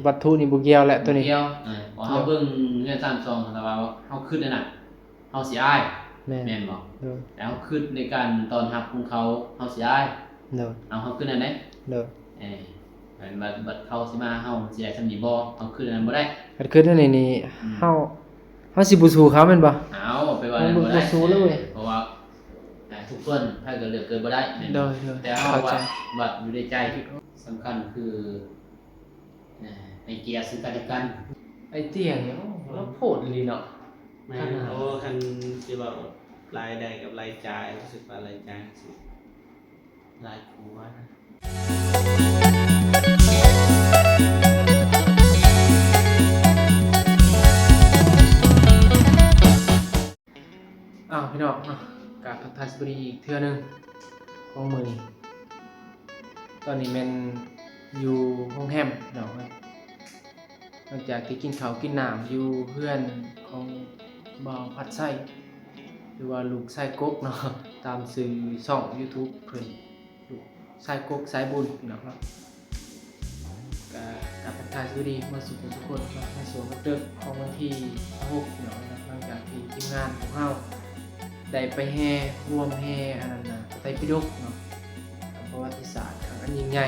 วัตถุนี่บ่เกี่ยวแหละตัวนี้เกี่ยวพอเฮาเบิ่งเงิน3ซองแต่ว่าเฮาคิดนั่นน่ะเฮาสิอายแม่นแม่นบ่เด้อแล้วเฮาคิดในการต้อนรับของเขาเฮาสิอายเด้อเอาเฮาคิดนั่นเด้เด้อเอ้เหมือนบัดเขาสิมาเฮาสิได้ซำนี้บ่เฮาคิดอันนั้นบ่ได้คันคืออันนี้นี่เฮาสิบ่สู้เขาแม่นบ่เอาไปว่านั้นบ่ได้ บ่สู้เลยเว้ยเพราะว่าทุกคนถ้าเกิดเลือกเกินบ่ได้แม่น เด้ บ่ อแต่เฮาว่าบัดอยู่ในใจสำคัญคือให้เกียรติซึ่งกันและกันไอ้เตียงเนี่ยเราโพดอีหลีเนาะ แม่นโอ้คันสิว่ารายได้กับรายจ่ายรู้สึกว่ารายจ่ายสิหลายกว่านะพี่น้องกราบทักทายสวัสดีอีกเทื่อนึงของมื้อนี้ตอนนี้แม่นอยู่โรงแรมเนาะหลังจากที่กินข้าวกินน้ำอยู่เพื่อนของบ่าวพัดไส้หรือว่าลูกไส้กกเนาะตามชื่อช่อง YouTube เพิ่นลูกไส้กกสายบุญพี่น้องเนาะก็กราบทักทายสวัสดีมาสู่ทุกคนเนาะในช่วงดึกๆของวันที่6เนาะหลังจากที่ทีมงานของเฮาได้ไปแห่ร่วมแห่อันนั้นน่ะไตรปิฎกเนาะประวัติศาสตร์ครั้งอันยิ่งใหญ่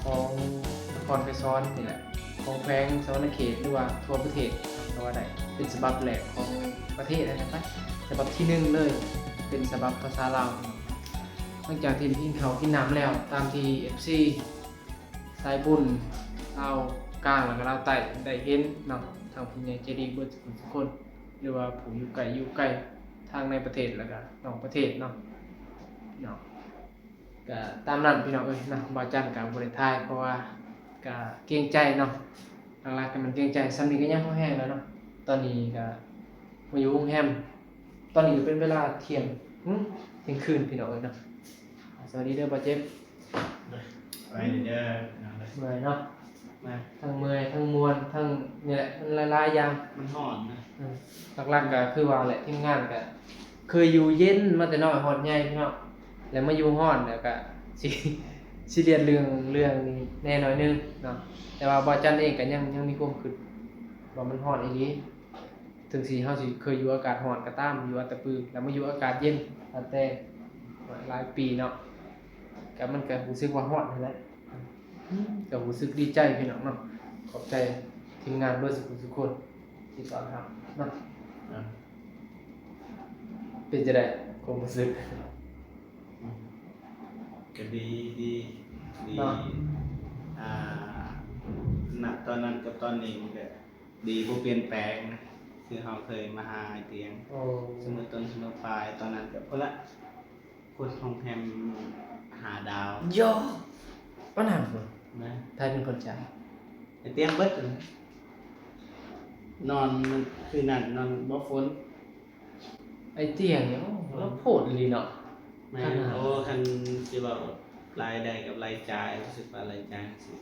ของนครไกรสอนนี่แหละของแขวงสะวรรณเขตหรือว่าทั่วประเทศก็ว่าได้เป็นฉบับแรกของประเทศนะครับฉบับที่1เลยเป็นฉบับภาษาลาวเนาะหลังจากที่กินข้าวกินน้ำแล้วตามที่ FC สายบุญลาวกลางแล้วก็ลาวใต้ได้เห็นเนาะทางผู้ใหญ่ใจดีเบิดทุกคนหรือว่าผู้อยู่ไกลทางในประเทศแล้วก็นอกประเทศเนาะก็ตามนั้นพี่น้องเอ้ยนะบ่จันกับบริไทยเพราะว่าก็เกรงใจเนาะหลักๆก็มันเกรงใจซ้ำนี้ก็ยังพอแห้งแล้วเนาะตอนนี้ก็มาอยู่โรงแรมตอนนี้ก็เป็นเวลาเที่ยงคืนพี่น้องเอ้ยเนาะสวัสดีเด้อบ่เจ็บไปเด้อ เมื่อยเนาะมาทั้งเมื่อยทั้งมวนทั้งนี่แหละมันหลายๆอย่างมันฮ้อนนะหลักๆก็คือว่าแหละทีมงานก็เคยอยู่เย็นมาแต่น้อยฮอดใหญ่พี่น้องแล้วมาอยู่ฮ้อนแล้วก็สิเรียนเรื่องนี้แน่น้อยนึงเนาะแต่ว่าบ่จันเองก็ยังมีความคิดว่ามันฮ้อนอีหลีถึงสิเฮาสิเคยอยู่อากาศร้อนก็ตามอยู่อัตตปือแล้วมาอยู่อากาศเย็นตั้งแต่หลายปีเนาะก็มันก็รู้สึกว่าฮ้อนนั่นแหละก็รู้สึกดีใจพี่น้องเนาะขอบใจทีมงานเบิดทุกคนที่สอนครับเนาะเป็นจังได๋ความรู้สึกก็ดีณตอนนั้นกับตอนนี้มันก็ดีบ่เปลี่ยนแปลงนะคือเราเคยมาหาไอ้เตียงเสมอต้นเสมอปลายตอนนั้นก็พุ่นละคนโรงแรม5 ดาวย่อปัญหาบ่นะไทยเป็นคนจ่ายไอ้เตียงเบิดเลยนอนคืนนั้นนอนบ่ฝนไอ้เตียงเนี่ยเราโพดอีหลีเนาะแม่นโอ้คันสิว่ารายได้กับรายจ่ายรู้สึกว่ารายจ่ายสิ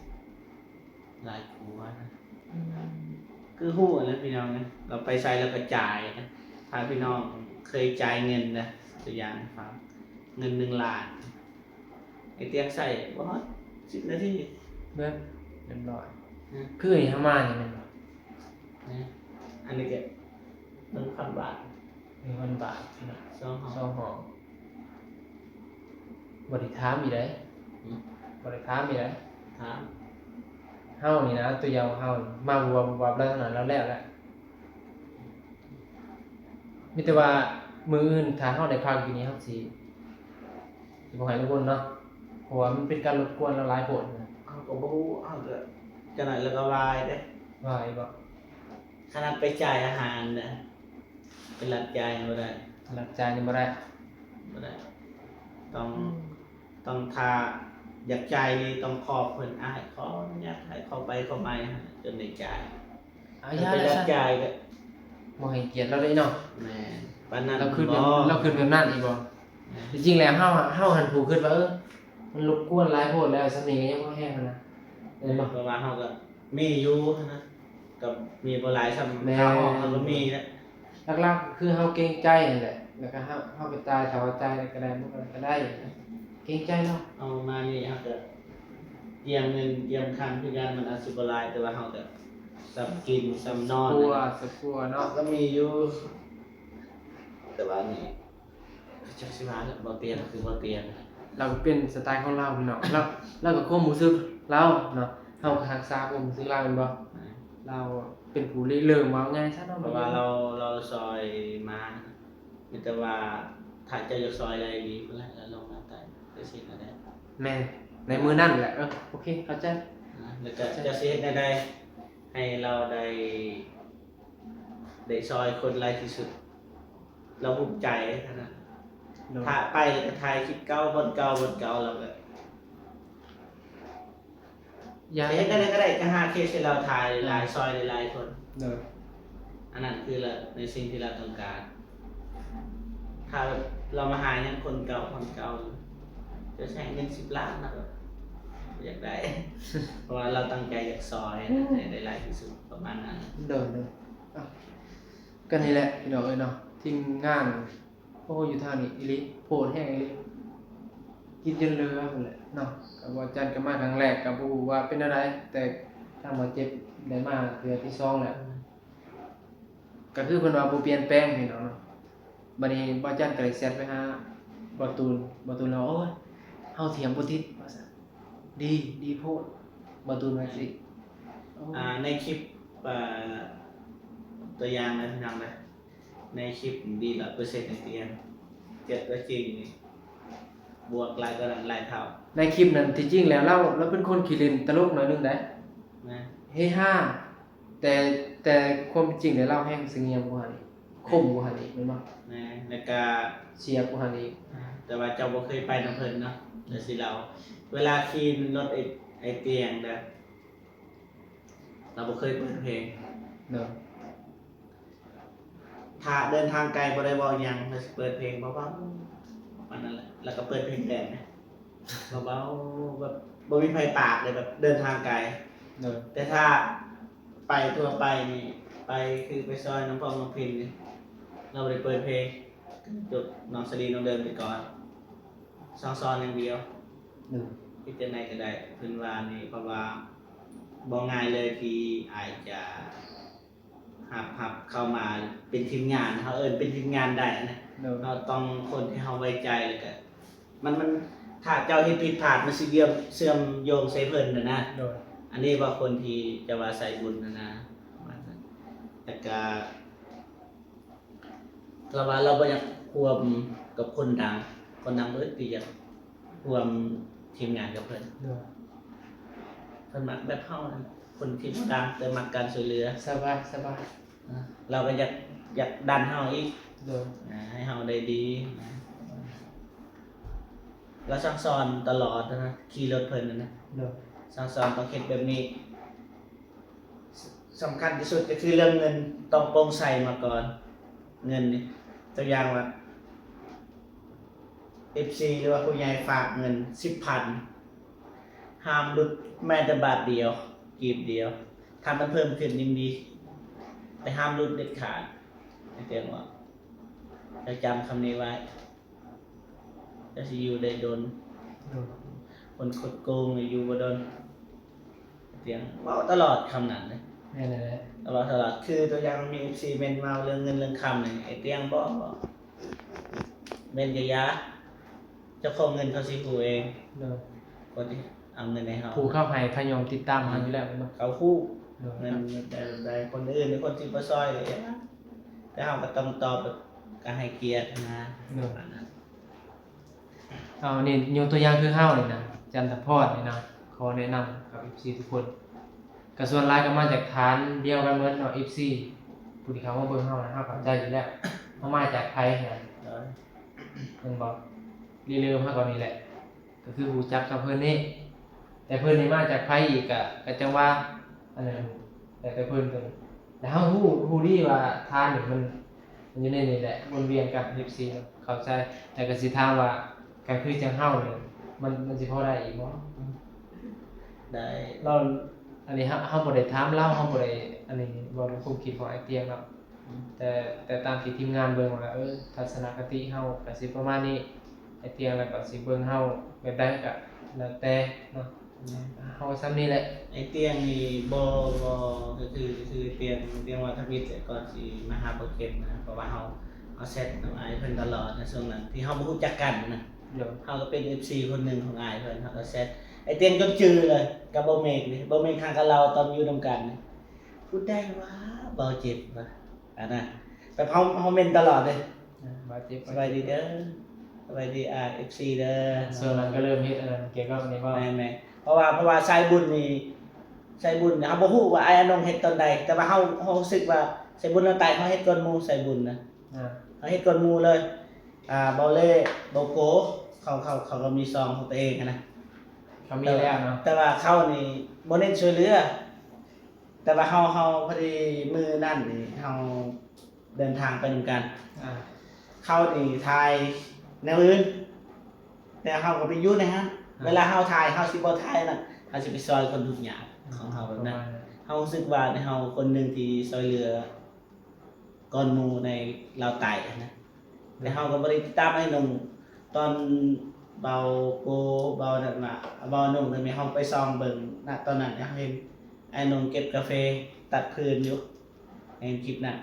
หลายกว่านะคือฮู้นะพี่น้องนะเราไปใช้แล้วก็จ่ายนะถ้าพี่น้องเคยจ่ายเงินนะตัวอย่างฟังเงิน1 ล้านไอ้เตียงใส่บ่ฮอด10 นาทีเรียบร้อยคือไอ้ทำมานี่แม่นบ่นะอันนี้ก็1,000 บาท1,000 บาทพี่น้อง2ห้องบ่ได้ถามอีกได้บ่ได้ถามอีกได้ถามเฮานี่นะตัวยาวเฮามาวับแล้วเท่านั้นแล้วแล้วแหละมีแต่ว่ามื้ออื่นถ้าเฮาได้พักอยู่นี่เฮาสิบ่ให้รบกวนเนาะเพราะว่ามันเป็นการรบกวนเราหลายโพดนะเขาก็บ่ฮู้เฮาก็จังได๋แล้วก็วายเด้ว่าอีบ่ขนาดไปจ่ายอาหารน่ะเป็นรับจ่ายบ่ได้รับจ่ายนี่บ่ได้ต้องถ้าอยากจ่ายนี่ต้องขอเพิ่นอ้ายขออนุญาตให้เข้าไปเข้ามาจนได้จ่ายญาตรับจ่ายก็บ่ให้เกียรติเราเลยเนาะแม่นปานนั้นเราขึ้นแบบนั้นอีบ่จริงๆแล้วเฮาหันผู้คิดว่ามันรบกวนหลายโพดแล้วสำนี้ยังบ่แห้งนะเห็นบ่เพราะว่าเฮาก็มีอยู่นะกับมีบ่หลายซ้ำข้าวห้องก็มีนะหลักๆคือเฮาเกรงใจนั่นแหละแล้วก็เฮาไปจ่ายถ้าว่าจ่ายก็ได้บ่ก็ได้เกรงใจเนาะเอามานี่เฮาก็ เยี่ยมเงินเยี่ยมคันคือการมันอาจสิบ่หลายแต่ว่าเฮาก็สับกินสับนอน กลัว นะ สะกลัวเนาะ ก็มีอยู่แต่ว่านี่จักสิว่าบ่เตียนคือบ่เตียน เราก็เป็นสไตล์ของเราเนาะเราก็ความรู้สึกเราเนาะเฮาก็รักษาความรู้สึกเราแม่นบ่เราเป็นผู้ริเริ่มว่าง่ายซะเนาะ เพราะว่าเราซอยมามีแต่ว่าถ้าเจะอยากซอยอะไรดีพุ่นแหละแล้วลงมาใต้จะสิเฮ็ดอะไร แม่นในมือนั่นแหละโอเคเข้าใจ แล้วก็จะสิเฮ็ดแนวใดให้เราได้ซอยคนหลายที่สุด เราภูมิใจเท่านั้น เนาะ ถ้าไปแล้วก็ถ่ายคลิปเก่าบนเก่าแล้วก็ อย่า เฮ็ดได้ก็ได้ก็หาเคสให้เราถ่ายหลายซอยหลายคน เนาะ อันนั้นคือละในสิ่งที่เราต้องการ ถ้าเรามาหาอย่างคนเก่าจะใช้เงิน10 ล้านนะแบบอยากได้ เพราะว่าเราตั้งใจอยากซอยให้ได้หลายที่สุดประมาณนั้น เด้ออ่ะก็นี่แหละพี่น้องเอ้ยเนาะทีมงานโอ้อยู่ทางนี้อีหลีโพดแห้งอีหลีกินจนเรือพุ่นแหละเนาะก็ว่าจันก็มาครั้งแรกก็บ่ฮู้ว่าเป็นอะไรแต่ทางบ่เจ็บได้มาเทื่อที่2แล้วก็คือเพิ่นว่าบ่เปลี่ยนแปลงพี่น้องเนาะบัดนี้บ่จันก็เลยแชทไปหาบ่ตูนแล้วโอ้ยเฮาเถียงบ่ติดว่าซั่นดีโพดบ่ตูนว่าสิโอ้ ในคลิปตัวอย่างนะพี่น้องนะในคลิปดี100%ในเตียงเจ็ดก็จริงนี่บวกหลายก็หลายเท่า ในคลิปนั้นที่จริงแล้วเราเป็นคนขี้เล่นตลกหน่อยนึงได้ นะ เฮฮาแต่ความจริงแล้วเราแห้งเสงี่ยมกว่านี้คมกว่านี้แม่นบ่ นะแล้วก็ เสียบกว่านี้ แต่ว่าเจ้าบ่เคยไปนำเพิ่นเนาะแต่สิเรา เวลาขี่รถไอ้เตียงนะเราบ่เคยเปิดเพลง เนาะ ถ้าเดินทางไกลบ่ได้เว้าหยังเราสิเปิดเพลงเบาๆประมาณนั้นแหละแล้วก็เปิดเพลงแดนนะเบาๆแบบบ่มีไผปากเลยแบบเดินทางไกล เนาะ แต่ถ้าไปทั่วไปนี่ไปคือไปซอยน้องพองน้องพินนี่เราบ่ได้เปิดเพลงจบน้องสลีน้องเดินไปก่อนซ้อนๆอย่างเดียว เนาะ พิจารณาก็ได้เพิ่นว่านี่เพราะว่าบ่ง่ายเลยที่อาจจะหับเข้ามาเป็นทีมงานเฮาเอิ้นเป็นทีมงานได้นะ เนาะ เราต้องคนที่เฮาไว้ใจแล้วก็มันถ้าเจ้าเฮ็ดผิดพลาดมันสิเสื่อมโยงใส่เพิ่นน่ะนะ เนาะ อันนี้ว่าคนที่จะว่าใส่บุญนะประมาณนั้นแต่ก็เราว่าเราบ่อยากควมกับคนดังเบิดที่อยากควมทีมงานกับเพิ่น เนาะ เพิ่นมักแบบเฮานั่นคนที่บ่ดังแต่มักการช่วยเหลือ สบาย เราก็อยากดันเฮาอีก เนาะ ให้เฮาได้ดีนะเราสั่งสอนตลอดนะขี่รถเพิ่นนะ เนาะ สั่งสอนต้องเฮ็ดแบบนี้สำคัญที่สุดก็คือเรื่องเงินต้องโปร่งใสมาก่อน เงินนี่ตัวอย่างว่า FC หรือว่าผู้ใหญ่ฝากเงิน 10,000 ห้ามหลุดแม้แต่บาทเดียวกีบเดียวถ้ามันเพิ่มขึ้นยิ่งดีแต่ห้ามหลุดเด็ดขาดให้เตือนว่าจะจำคำนี้ไว้จะสิอยู่ได้โดน เนาะ คนคดโกงอยู่บ่โดนเตียงเว้าตลอดคำนั้นเลย แม่นแหละ ตลอดคือตัวอย่างมี FC เมนมาเรื่องเงินเรื่องคำนี่ไอ้เตียงบ่เมนยะเจ้าของเงินเขาสิฮู้เอง เนาะ คนที่เอาเงินให้เฮา ผู้เข้าให้ขยอมติดตามมาอยู่แล้วแม่นบ่ เขาฮู้ เนาะ เงินแต่ใดคนอื่นหรือคนที่บ่ซอยเลยแต่เฮาก็ต้องตอบแบบก็ให้เกียรตินะประมาณนั้น เอานี่ยกตัวอย่างคือเฮานี่นะจันทพรนี่นะขอแนะนำกับ FC ทุกคนก็ส่วนหลายก็มาจากฐานเดียวกันเหมือนเนาะ FC ผู้ที่เขามาเบิ่งเฮานะเฮาเข้าใจอยู่แล้วเฮามาจากไผเนี่ย เนาะ เพิ่นบอกรีเริ่มมาก่อนนี่แหละ ก็คือรู้จักกับเพิ่นนี่แต่เพิ่นนี่มาจากไผอีกก็จังว่าอันนั้นแต่เพิ่นแล้วเฮาฮู้ดีว่าทานนี่มันอยู่ในนี่แหละวนเวียนกับ FC เนาะเข้าใจแต่ก็สิถามว่าก็คือจังเฮานี่มันสิพอได้อีกบ่ ได้ เราอันนี้เฮาบ่ได้ถามเราเฮาบ่ได้อันนี้บ่เป็นความคิดของไอ้เตียงเนาะแต่ตามที่ทีมงานเบิ่งว่าทัศนคติเฮาก็สิประมาณนี้ไอ้เตียงแล้วก็สิเบิ่งเฮาแบบใดก็แล้วแต่เนาะ เอาซ้ำนี่แหละ ไอ้เตียงนี่บ่ก็คือเตียงวัฒนวิทย์ก่อนสิมาหาโปรเก็บนะเพราะว่าเฮาเซตกับอ้ายเพิ่นตลอดในช่วงนั้นที่เฮาบ่รู้จักกันนะ เดี๋ยว เฮาก็เป็น FC คนหนึงของอ้ายเพิ่นเฮาก็เซตไอ้เตียงจนจือเลยกับบ่เมกนี่บ่เมกข้างกับเราตอนอยู่นำกันนี่พูดได้ว่าเบาเจ็บว่ะอันน่ะแบบเฮาเมนตลอดเลย บาดเจ็บ สบายดีเด้อสบายดีFC เด้อ ส่วนนั้นก็เริ่มเฮ็ดเกี่ยวกับอันนี้ว่า แม่เพราะว่าสายบุญนี่สายบุญเฮาบ่ฮู้ว่าอ้ายอนงเฮ็ดตอนใดแต่ว่าเฮารู้สึกว่าสายบุญเราตายเฮาเฮ็ดก่อนหมู่สายบุญนะ เฮาเฮ็ดก่อนหมู่เลยเบาเล่เบาโกเขาก็มีซองของตัวเองนะ เขามีแล้วเนาะ แต่ว่าเขานี่บ่เน้นช่วยเหลือแต่ว่าเฮาพอดีมื้อนั้นนี่เฮาเดินทางไปนำกัน เขานี่ถ่ายแนวอื่นแต่เฮาก็ไปอยู่ในนั้นเวลาเฮาถ่ายเฮาสิบ่ถ่ายน่ะเฮาสิไปซอยคนทุกอย่างของเฮาแบบนั้นเฮารู้สึกว่าในเฮาคนหนึงที่ซอยเหลือก่อนหมู่ในลาวใต้นะแต่เฮาก็บ่ได้ติดตามไอ้หนุ่มตอนเบาโกเบานั่นน่ะเบาหนุ่มแต่แม่เฮาไปซองเบิ่งณตอนนั้นเฮาเห็นไอ้หนุ่มเก็บกาแฟตัดพื้นอยู่ในคลิปนั้น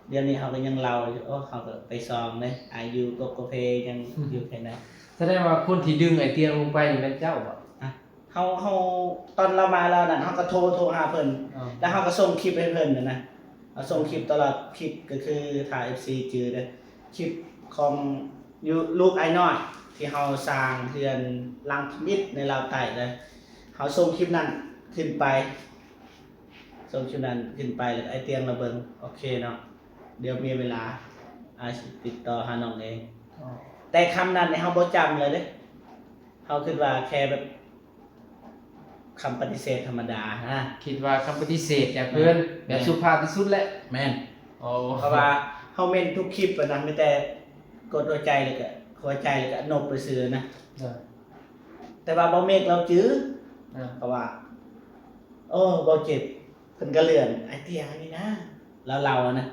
เดี๋ยวนี้เฮาก็ยังเล่าอยู่เฮาก็ไปซองเด้อายุกบกาแฟยังอยู่แค่นั้น แสดงว่าคนที่ดึงไอ้เตียงลงไปนี่เป็นเจ้าบ่ เฮาตอนเรามาแล้วนั่นเฮาก็โทรหาเพิ่นแล้วเฮาก็ส่งคลิปให้เพิ่นนะเอาส่งคลิปตลอดคลิปก็คือถ่าย FC จือเด้อคลิปของลูกไอ้น้อยที่เฮาสร้างเรือนลังมิตรในลาวใต้เลยเฮาส่งคลิปนั้นขึ้นไปส่งคลิปนั้นขึ้นไปแล้วไอ้เตียงระเบิงโอเคเนาะเดี๋ยวมีเวลาอาสิติดต่อหาน้องเองแต่คำนั้นเนี่ยเฮาบ่จำเลยเด้เฮาคิดว่าแค่แบบคำปฏิเสธธรรมดานะ คิดว่าคำปฏิเสธจากเพื่อนแบบสุภาพที่สุดแหละ แม่น โอ้ เพราะว่าเฮาเม่นทุกคลิปอะนะมีแต่กดหัวใจเลยก็หัวใจเลยก็นบไปซื่อนะแต่ว่าบ่เมกเราจื้อเพราะว่าโอ้บ่เจ็บเพิ่นก็เลื่อนไอ้เตี้ยนี่นะเราอะนะ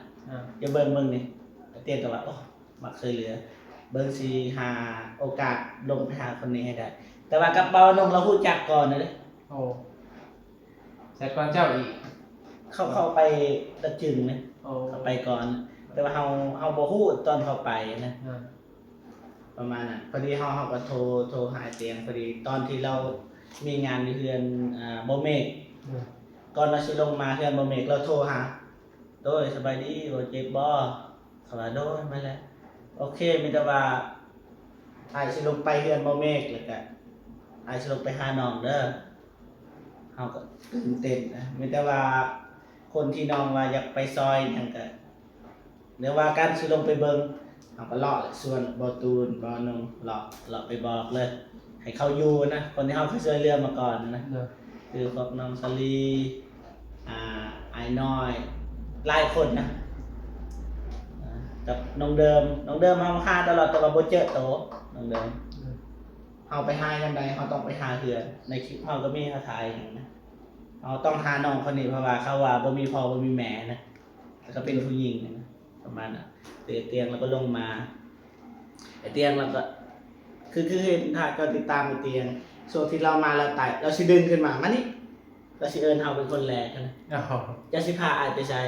อย่าเบิ่งนี่ไอ้เตี้ยก็ว่าโอ้มักเคยเหลือเบิ่งสิหาโอกาสลงไปหาคนนี้ให้ได้แต่ว่ากับเบานงเราฮู้จักก่อนนะเด้ โอ้แซดก่อนเจ้าอีก เข้าไปตะจึงนะ โอ้ เข้าไปก่อน แต่ว่าเฮาบ่ฮู้ตอนเข้าไปนะประมาณนั้นพอดีเฮาก็โทรหาเตียงพอดีตอนที่เรามีงานอยู่เฮือนบ่เมกก่อนเราสิลงมาเฮือนบ่เมกเราโทรหาโดยสบายดีบ่เจ็บบ่เขาว่าโดยมาแล้วโอเคมีแต่ว่าอ้ายสิลงไปเฮือนบ่เมกแล้วก็อ้ายสิลงไปหาน้องเด้อเฮาก็ตื่นเต้นนะมีแต่ว่าคนที่น้องว่าอยากไปซอยหยังก็เดี๋ยวว่ากันสิลงไปเบิ่งเฮาก็เลาะส่วนบ่ตูนบ่นงเลาะไปบอกเลยให้เขาอยู่นะคนที่เฮาเคยช่วยเหลือมาก่อนนะคือพวกน้องสลีไอ้น้อยหลายคนนะกับน้องเดิมเฮาหาตลอดแต่ว่าบ่เจอโตน้องเดิมเฮาไปหาจังได๋เฮาต้องไปหาเฮือนในคลิปเฮาก็มีเฮาถ่ายอย่างนะเฮาต้องหาน้องคนนี้เพราะว่าเขาว่าบ่มีพ่อบ่มีแม่นะแล้วก็เป็นผู้หญิงนะประมาณน่ะเตียงแล้วก็ลงมาไอ้เตียงแล้วก็คือเห็นถ้าก็ติดตามไอ้เตียงส่วนที่เรามาเราไต่เราสิดึงขึ้นมามานี่เราสิเอิ้นเฮาเป็นคนแรกนะ โอ้ จะสิพาอ้ายไปใช้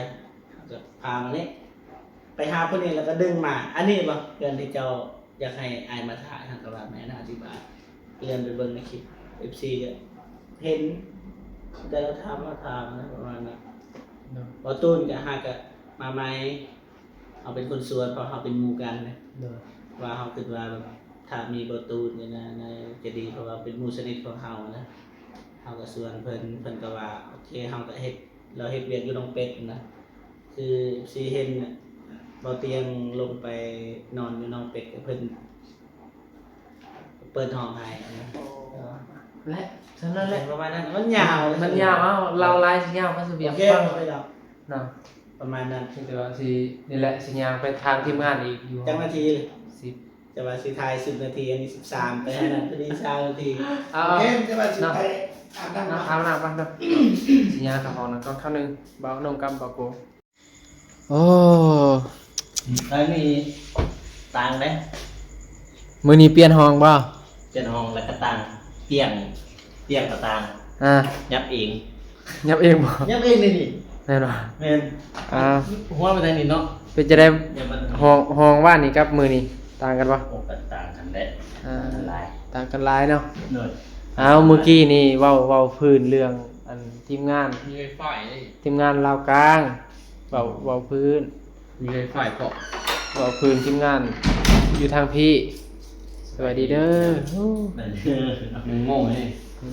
ก็พามานี่ไปหาผู้นี้แล้วก็ดึงมาอันนี้บ่เรื่องที่เจ้าอยากให้อ้ายมาถ่ายทางกับว่าแม่นะอธิบายเรียนไปเบิ่งในคลิป FC ก็เห็นแต่เราถามนะประมาณนั้นบ่ตูนก็หาก็มาใหม่เอาเป็นคนสวนเพราะเฮาเป็นหมู่กันนะว่าเฮาคิดว่าแบบถ้ามีบ่ตูนนี่นะจะดีเพราะว่าเป็นหมู่สนิทของเฮานะเฮาก็สวนเพิ่นก็ว่าโอเคเฮาก็เฮ็ดเราเฮ็ดเวียกอยู่น้องเป็ดนะคือสิเห็นบ่เตียงลงไปนอนอยู่น้องเป็ดกับเพิ่นเปิดห้องให้นะ และฉะนั้นแหละ ประมาณนั้นมันยาว มันยาวเราลายสิยาวมันสิเบียบ โอเค ฟัง ไปแล้ว เนาะ ประมาณนั้น แต่ว่าสินี่แหละสิยางไปทางทีมงานอีกอยู่ จังนาทีเลย 10 จะว่าสิถ่าย10นาทีอันนี้13ไปให้นั่นพอดี20นาที เอา โอเคจะว่าสิไปอาบน้ำ น้ำเอาน้ำบ้างเด้อสิยางกับของนั้นก่อนข้าวนึงเบานมกับเบาโกโอ้ แล้วมีต่างไหม มื้อนี้เปลี่ยนห้องบ่ เปลี่ยนห้องแล้วก็ต่างเตียง ตียงกับตาง ยับเอง ยับเองบ่ ยับเองเลยนี่ แน่นอน แม่น อ่า หัวไปทางนี้เนาะ เป็นจะได้ อย่ามัน ห้องว่านนี่กับมือนี่ต่างกันบ่ โอ้กันต่างกันแหละ อ่า หลาย ต่างกันหลายเนาะ หน่อย เอาเมื่อกี้นี่เว้าพื้นเรื่องอันทีมงาน มีไฟฟ้าเลย ทีมงานลาวกลางเว้าพื้น มีไฟฟ้าเกาะ เว้าพื้นทีมงานอยู่ทางพี่สวัสดีเด้อโอ้ นั่น หนึ่งโมงเลย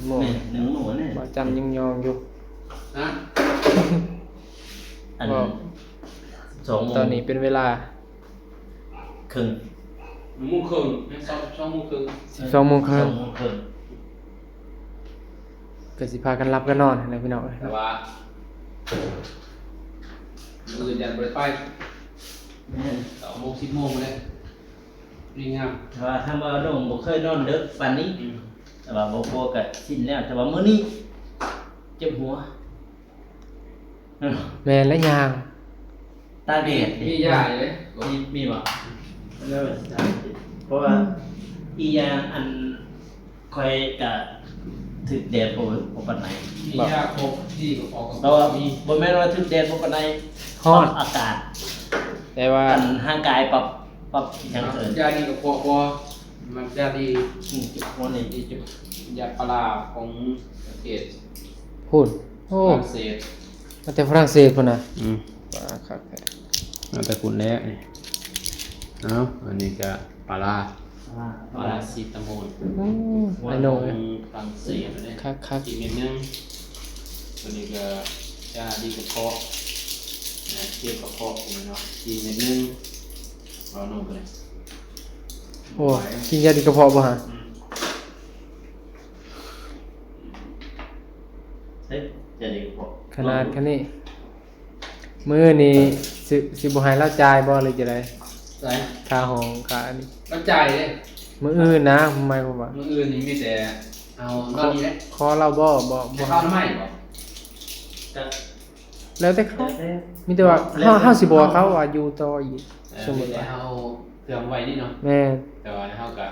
โม แม่หนึ่งหนูเนี่ย บ่จำยังยองอยู่ นะ อัน บ่ 2 โมง ตอนนี้เป็นเวลา ครึ่ง 1 โมงครึ่ง2 โมงครึ่ง 12โมงครึ่ง 2 โมงครึ่ง ก็สิพากันรับกันนอนนะพี่น้อง แต่ว่ามือยันบริไป แม่น 2 โมง10 โมงเลยดีงาม แต่ว่าถ้าว่าน้องบ่เคยนอนดึกปานนี้ แต่ว่าบ่พอก็สิ้นแล้ว แต่ว่ามื้อนี้เจ็บหัว แม่นและยาง ตาแดด มียาเลยมีบ่ แล้วเพราะว่าอีหยังอันคอยก็ถึกแดดบ่ปานใด มียาครบที่ออก แต่ว่าบ่แม่นว่าถึกแดดบ่ปานใด ฮ้อน ปรับอากาศ แต่ว่า อันร่างกายปรับอีหยังเอิ้น ยาดีกับพวกมันยาดี เจ็บหัวนี่ ดีจุดยาปลาของประเทศ พูดโอ้ ฝรั่งเศส มาแต่ฝรั่งเศสพุ่นน่ะ อืม ว่าครับ เอาแต่คุณแล้วนี่เอาอันนี้ก็ปลาปลาซีตามอล โอ้ไอ้โหน ของฝรั่งเศสนะเนี่ย ครับ อีกเม็ดนึงอันนี้ก็ยาดีกับเพาะนะเทียบกับเพาะผมเนาะอีกเม็ดนึงเอาลงไปเลย โอ้กินยาดีกระเพาะบ่ฮะ เฮ้ยจะดีกว่า ขนาดคันนี้มื้อนี้สิบ่ให้เราจ่ายบ่หรือจะได ใส่ ค่าห้องค่าอันนี้ ก็จ่ายเลย มื้ออื่นนะหมายความว่า มื้ออื่นนี่มีแต่เอานอนนี่แหละ ขอเราบ่ จะเข้าน้ำไหมบ่ จะ แล้วแต่เขามีแต่ว่าเฮาสิบอกเขาว่าอยู่ต่ออีก สมมุติว่า เอาเครื่องไว้นี่เนาะ แม่น แต่ว่าเฮาก็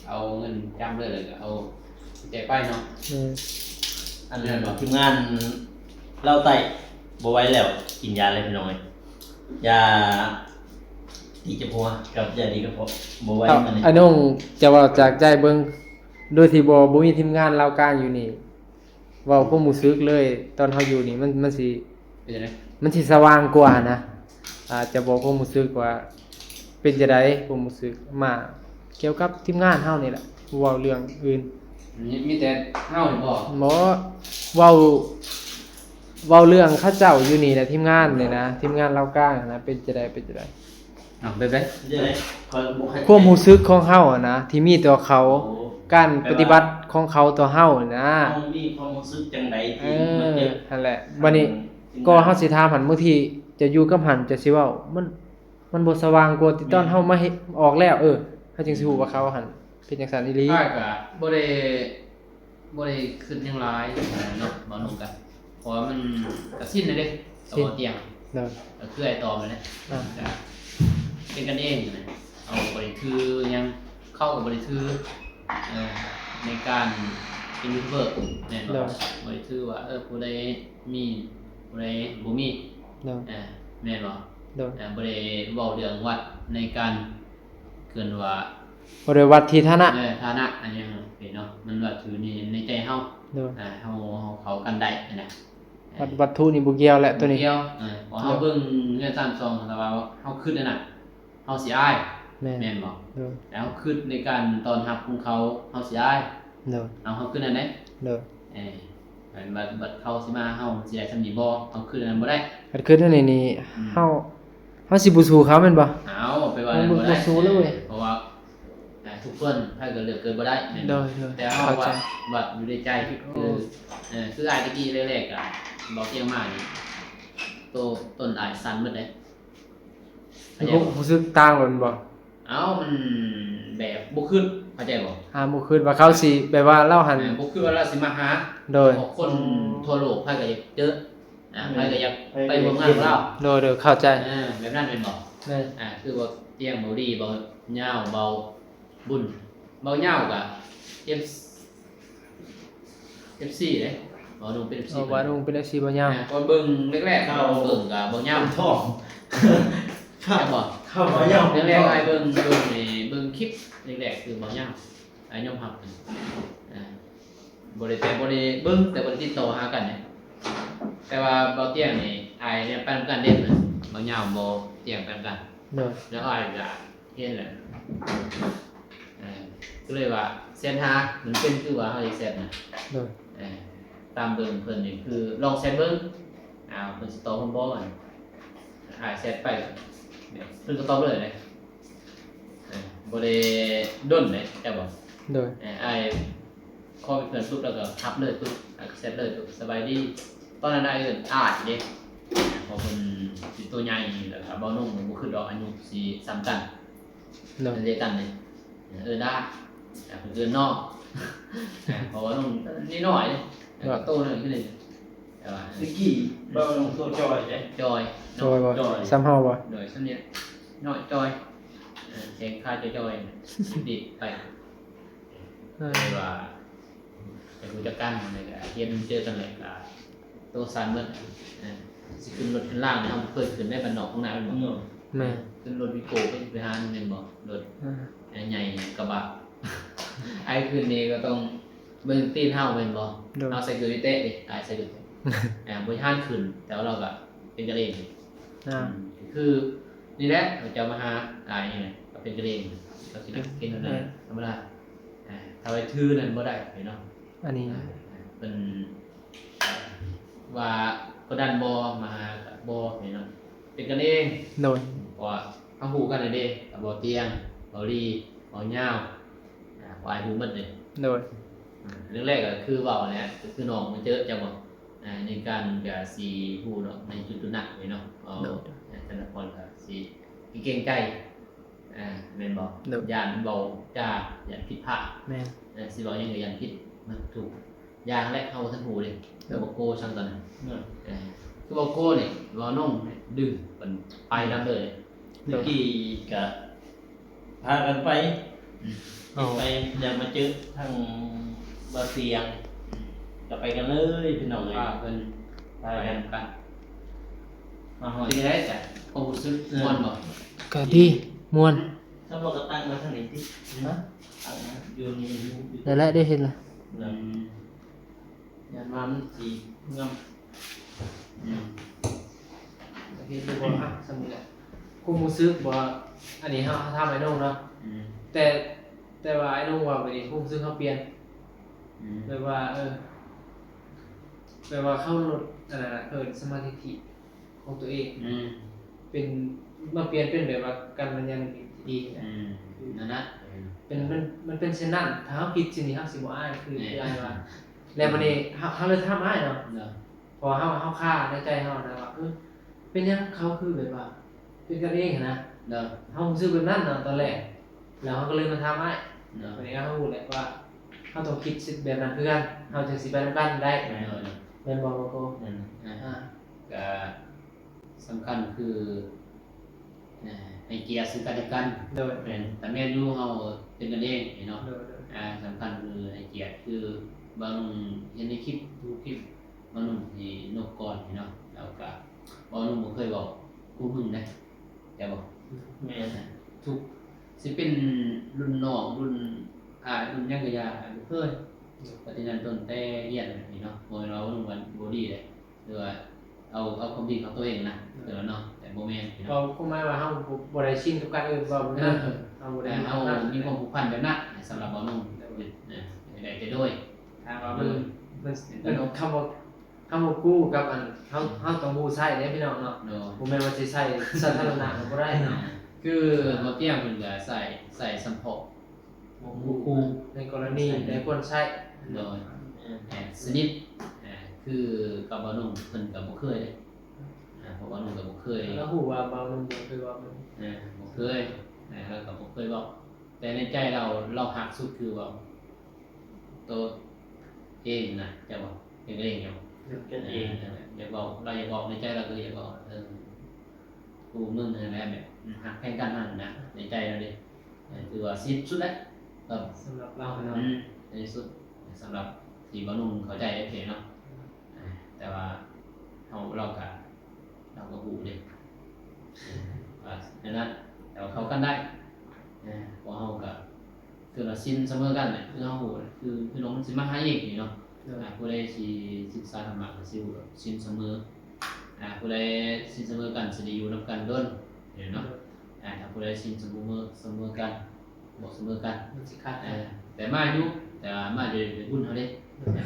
เอาเงินจ้ำเลยก็เอาใจไปเนาะ แม่น อันนั้นทีมงานเราไต่บ่ไหว้แล้วกินยาเลยพี่น้องเอ้ยยาดีเจ็บหัวกับยาดีกระเพาะบ่ไหว้ เอา มันนี่ อันน้องจะเว้าจากใจเบิ่งโดยที่บ่มีทีมงานเราวกลางอยู่นี่เว้าความรู้สึกเลย ตอนเฮาอยู่นี่มันสิ เป็นจังได๋ มันสิสว่างกว่านะจะบอกความรู้สึกว่า เป็นจะไดความรู้สึกมาเกี่ยวกับทีมงานเฮานี่แหละเว้าเรื่องอื่น มีแต่เฮานี่บ่ บ่เว้าเรื่องเขาเจ้าอยู่นี่แหละทีมงานนี่นะทีมงานเราวกลางนะเป็นจะได อ้าวเป็นได๋ จะได้คอยบ่ให้ ความรู้สึกของเฮาอะนะที่มีต่อเขา โอ้ การปฏิบัติของเขาต่อเฮานะ เฮามีความรู้สึกจังได เอ ที่มัน อ เจ็บ นั่นแหละบัดนี้ก็เฮาสิถามหันบางทีจะอยู่กับหันจะสิเว้ามันบ่สว่างกว่าที่ตอนเฮามาเฮ็ดออกแล้วเฮาจึงสิฮู้ว่าเขาหันเป็นจังซั่นอีหลี อ้ายก็บ่ได้ขึ้นหยังหลายเนาะบ่นุ่มกันเพราะว่ามันก็สิ้นแล้วเด้ต่อเตียง เด้อ ก็คือไอ้ตอมนั่นแหละ อ่า ก็เป็นกันเองนะเอาบ่ได้ถือหยังเข้ากับบ่ได้ถือในการเป็นยูทูบเบอร์แม่นบ่บ่ได้ถือว่าผู้ใดมีผู้ใดบ่มี เด้อ แม่นบ่ เด้อ บ่ได้เว้าเรื่องวัดในการเกินว่า บ่ได้วัดที่ฐานะ ฐานะอันยังเป็นเนาะมันว่าถือในใจเฮา เด้อ เฮาเขากันได้นะ วัตถุนี่บ่เกี่ยวแหละตัวนี้ เดียวพอเฮาเบิ่งเงิน3ซองแต่ว่าเฮาคิดนั่นน่ะเฮาสิอาย แม่น แม่นบ่ เด้อ แล้วคิดในการตอนรับของเขาเฮาสิอาย เด้อ เอาเฮาคิดนั่นแหละ เด้อ บัดเขาสิมาเฮาสิได้สำนีบ่เฮาคิดอันนั้นบ่ได้ คันคือเท่านี้นี่เฮาสิบ่สู้เขาแม่นบ่ เอาไปว่านั้นบ่ได้ บ่สู้เลยเว้ย เพราะว่าทุกคนถ้าเกิดเลือกเกินบ่ได้แม่น เด้ บ่ อ แต่เฮาว่าบัดอยู่ในใจคืออายตะกี้แรกๆอ่ะบอกเที่ยงมานี่ต้นอายสั่นหมดเลย รู้สึกต่างกันบ่ เอ้ามันแบบบ่ขึ้นเข้าใจบ่ บ่คิดว่าเขาสิแบบว่าเราหัน บ่คือว่าเราสิมาหา โดย คนทั่วโลกไผก็อยากเจอไผก็อยากไปร่วมงานกับเรา โดยเข้าใจ แบบนั้นเป็นบ่ แม่น คือว่าเตียงบ่ดีบ่ยาวเบาบุญเบายาวก็เจ็บ FCเด้บ่นุ่งเป็น FC เอาว่านุ่งเป็น FC บ่ยาว ก่อนเบิ่งแรกๆเข้าเบิ่งก็บ่ยาว ท้อง ใช่บ่ เข้ามาย่อม แรกๆไอ้เบิ่งนี่เบิ่งคลิปแรกๆคือบ่ยาวไอ้ยอมรับบ่ได้เบิ่งแต่บ่ได้ติดต่อหากันเนี่ยแต่ว่าบ่เตียงนี่ไอ้เนี่ยไปนำกันเด่นน่ะบ่ยาวบ่เตียงไปนำกัน โดย แล้วอ้ายก็เฮ็ดแหละก็เลยว่าเส้นหามันเป็นคือว่าเฮาสิเซ็ตน่ะ โดย ตามเบิ่งเพิ่นนี่คือลองเซ็ตเบิ่งเพิ่นสิตอบเพิ่นบ่กันเซ็ตไปเนี่ยเพิ่นก็ตอบเลยบ่ได้ด้นเลยแต่บ่ โดย อ้ายขอเป็นเพิ่นปุ๊บแล้วก็ทับเลยปุ๊บเซ็ตเลยปุ๊บสบายดีตอนนั้นอ้ายเอิ้นอ้ายเด้เพราะเพิ่นสิตัวใหญ่แล้วก็บ่นุ่มบ่คือดอกอายุสิซ้ำกัน โดย เรียกกันเลยได้แต่ผมเกินนอกเพราะว่าต้องนิดหน่อยแล้วก็โตหน่อยขึ้นเลยแต่ว่า ตะกี้บ่ลงโซจอยเด้ จอย โดยบ่ โดย ซ้ำเฮาบ่ โดยเส้นนี้น้อยจอยเสียงค่าจอยดิดไป อ่า เลยว่าแต่กูจะกั้นอะไรก็เย็นเจอกันเลยก็ตัวสั่นเมื่อสิขึ้นรถขึ้นล่างเนี่ยเราเคยขึ้นได้บันนอกข้างหน้าเป็นบ่ แม่ ขึ้นรถวิโก้ไปหาหนึ่งบ่รถ ใหญ่กระบะ ไอ้คืนนี้ก็ต้องเบิ่งตีนเฮาแม่นบ่ โดย เอาใส่กูริเต้ดิไอ้ใส่กูริเต้บ่ห้านขึ้นแต่ว่าเราก็เป็นกันเอง อ่า คือนี่แหละเราจะมาหาไอ้นี่แหละก็เป็นกันเองก็สิได้กินนั่นแหละธรรมดาถ้าไปทื่อนั่นบ่ได้เนาะ อันนี้ เป็นว่าก็ดันบ่มาหาบ่เนาะเป็นกันเอง โดย เพราะว่าเฮาฮู้กันเด้บ่เตียงบ่ลีบ่ยาวบ่อ้ายฮู้หมดเลย โดย เรื่องแรกก็คือเว่าเนี่ยก็คือน้องมันเจอจังหวะในการกับสีผู้เนาะในจุดหนักเลยเนาะแต่ละคนก็สีเก่งใจแม่นบอกยานเบาจ้ายานผิดพลาด แม่น สิบอกยังไงยานผิดมันถูกยางแรกเข้าทั้งหูเลยแล้วบอกโก้ช่างตอนนั้นคือบอกโก้เนี่ยรอน้องดึงมันไปดับเลย ตะกี้ก็พากันไป เอา ไปอยากมาเจอทางบาเซียงก็ไปกันเลยพี่น้องเลย ว่าเป็น ไป ไป กัน กัน มาหอ เป็น ย ยังไงจ้ะความรู้สึกม่วนบ่ ก็ดีม่วน ถ้าบอกก็ตั้งมาทางนี้ที่นะตั้งนะอยู่นี่อยู่ ได้แล้วได้เห็นละ แล้วยันว่ามันสีงาม เห็นดูบ่ฮะสมุนแหละกูรู้สึกบ่อันนี้เฮาทำไอ้น้องเนาะแต่ว่าไอ้น้องว่าบัดนี้กูรู้สึกเฮาเปลี่ยนแบบว่าแบบว่าเข้ารถอันนั้นน่ะเกิดสมาธิของตัวเอง เป็นมาเปลี่ยนเป็นแบบว่าการบรรยายดีนะ นั่นนะ เป็นมันเป็นเช่นนั้นถ้าเราผิดสิ่งนี้เราสิบ่อายคืออายว่าแล้ววันนี้เฮาเลยทำอายเนาะ เนาะ พอเฮาฆ่าในใจเฮานะว่าเป็นหยังเขาคือแบบว่าเป็นกันเองนะ เนาะ เฮารู้สึกแบบนั้นเนาะตอนแรกแล้วเฮาก็เลยมาทำอาย เนาะ วันนี้เฮารู้แหละว่าเฮาต้องคิดแบบนั้นคือกันเฮาจึงสิไปนำกันได้ เนาะ แม่นบ่บ่โก ก็สำคัญคือให้เกียรติซึ่งกันและกัน โดย เป็นแต่แม่นอยู่เฮาเป็นกันเองเนาะ โดย สำคัญคือให้เกียรติคือบางเห็นในคลิปดูคลิปบางหนุ่มที่นกก่อนเนาะแล้วก็บางหนุ่มบ่เคยบอกกูมึงนะแต่บอก แม่ ทุกสิเป็นรุ่นน้องรุ่นรุ่นยังกะยาบ่เคยปฏิญาณตนแต่เรียนนี่เนาะบ่แม่นว่ารุ่นวันบ่ดีเลยหรือว่าเอาความดีของตัวเองนะเดี๋ยวเนาะแต่บ่แม่นพี่ เรา เนาะ ก็หมายว่าเฮาบ่ได้ชินกับการอื่นบ่มันนะเฮาบ่ได้ เอามีความผูกพันแบบนั้นสำหรับบ่นุ่มได้แต่ด้วย ถามว่ามันคำว่ากู้กับอันเฮาต้องรู้ใช้เด้พี่น้องเนาะ เนาะ บ่แม่นว่าสิใช้สาธารณะก็บ่ได้เนาะ คือบ่เตี้ยงเพิ่นก็ใส่สัมพก กู้ในกรณีในควรใช้ โดยสนิทคือกับบ่นุ่มเพิ่นก็บ่เคยเด้เพราะว่านุ่มก็บ่เคย แล้วฮู้ว่าเบาลงบ่คือว่ามัน บ่เคยแล้วก็บ่เคยบอกแต่ในใจเราหักสุดคือว่าตัวเองนะจะบอกเองอย่าง กันเอง อยากบอกเราอยากบอกในใจเราคืออยากบอกกูมึงอะไรแบบหักแข่งกันนั่นนะในใจเราดิคือว่าสิ้นสุดแล้วแบบ สำหรับเราเนาะ ในที่สุดสำหรับ ที่บ่นุ่มเข้าใจโอเคเนาะแต่ว่าเราก็ฮู้เด้ว่าฉะนั้นแต่ว่าเข้ากันได้เพราะเฮาก็คือเราชินเสมอกันแหละคือเฮาฮู้คือน้องมันสิมาหาเองนี่เนาะผู้ใดสิศึกษาธรรมะก็สิฮู้ชินเสมอผู้ใดชินเสมอกันสิได้อยู่นํกันโดนเนาะถ้าผู้ใดชินเสมอกันบ่เสมอกัน มันสิขาด แต่มาอยู่แต่ว่ามาด้วยบุญเฮาเด้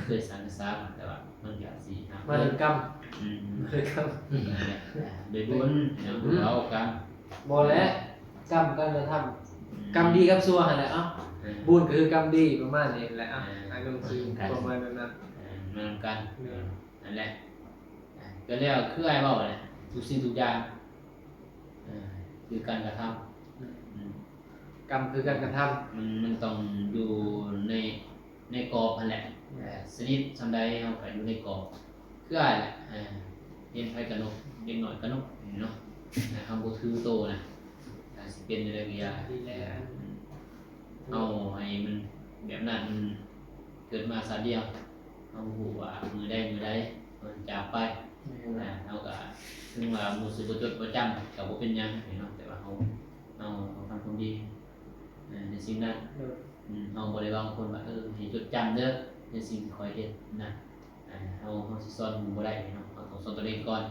เคยสร้างสร้างแต่ว่ามันก็สิหา มาถึงกรรม อืม เลยกรรม ด้วยบุญอย่างพวกเรากัน บ่แล้วกรรมการกระทำกรรมดีกับชั่วหั่นแหละเอ้าบุญก็คือกรรมดีประมาณนี้แหละอันนั้นคือประมาณนั้น นำกันนั่นแหละก็แล้วคือไอ้เว้าแหละทุกสิ่งทุกอย่างคือการกระทำ กรรมคือการกระทำ มันต้องอยู่ในกรอบนั่นแหละสนิทซำใดเฮาก็อยู่ในกรอบคืออ้ายแหละเรียนไผกะนกเด็กน้อยกะนกเนาะเฮาบ่ถือโตนะสิเป็นอะไรก็อย่า ดีแล้ว เอาให้มันแบบนั้นมันเกิดมาซะเดียวเอาฮู้ว่ามือใดมันจากไปเฮาก็ถึงว่ารู้สึกบ่จดบ่จำก็บ่เป็นหยังเนาะแต่ว่าเฮาทำความดีในสิ่งนั้นเฮาบ่ได้ว่าคนว่าให้จดจำเด้อในสิ่งที่ข้อยเฮ็ดนะเฮาสิสอนหมู่บ่ได้เนาะเฮาต้องสอนตัวเองก่อน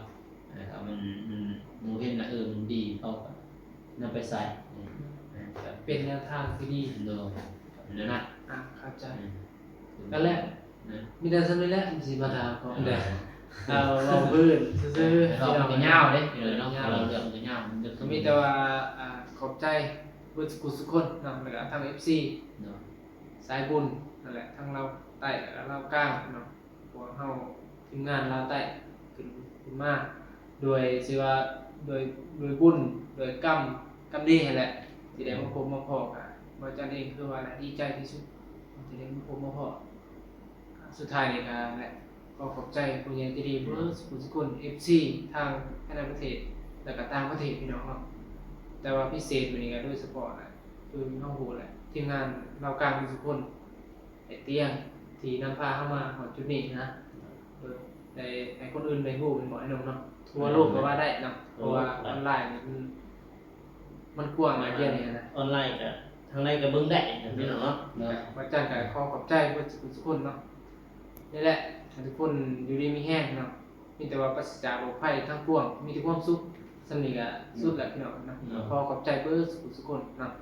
ถ้ามันหมู่เห็นว่ามันดีเฮาก็นำไปใส่ เป็นแนวทางที่ดี โดนั่นน่ะ เข้าใจนั่นแหละมีแต่ซั่นนี่แหละสิมาถามเขาได้เราพื้นซื่อๆ เรา ที่เรา เป็นยาวเด้เนาะเราเลือกเป็นยาวมันจะ ก็มีแต่ว่าขอบใจเพื่อนทุกคนนำแล้วก็ทาง FC เนาะ สายบุญนั่นแหละทั้งเราใต้และเรากลางเนาะพวกเฮาทีมงานเราใต้ขึ้นมาโดยสิว่าโดยบุญโดยกรรมดีนั่นแหละที่ได้มาพบมาพอกันบ่จันเองคือว่าดีใจที่สุดที่ได้มาพบมาพอสุดท้ายนี่ก็แหละก็ขอบใจผู้ใหญ่ใจดีเพื่อทุกคน FC ทางภายในประเทศแล้วก็ต่างประเทศพี่น้องเนาะแต่ว่าพิเศษวันนี้ก็โดยเฉพาะนะคือเฮาฮู้แหละทีมงานเรากลางทุกคนไอ้เตียงที่นำพาเข้ามาของจุดนี้นะโดยในให้คนอื่นได้รู้เป็นบ่ไอ้น้องเนาะทั่วโลกก็ว่าได้เนาะเพราะว่าออนไลน์นี่มันกว้างหลายเรื่องนี่นะ ออนไลน์ก็ทางในก็เบิ่งได้พี่น้องเนาะ ว่าจันก็ขอขอบใจเพื่อนทุกคนเนาะนี่แหละให้ทุกคนอยู่ดีมีแห้งเนาะมีแต่ว่าปราศจากโรคภัยทั้งปวงมีแต่ความสุขสำนี้ก็สุดแหละพี่น้องเนาะขอขอบใจเพื่อนทุกคนเนาะ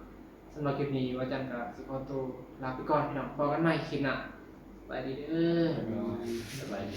สำหรับคลิปนี้ว่าจันก็สิขอตัวลาไปก่อนพี่น้องพบกันใหม่คลิปหน้าสบายดีเด้อ สบายดี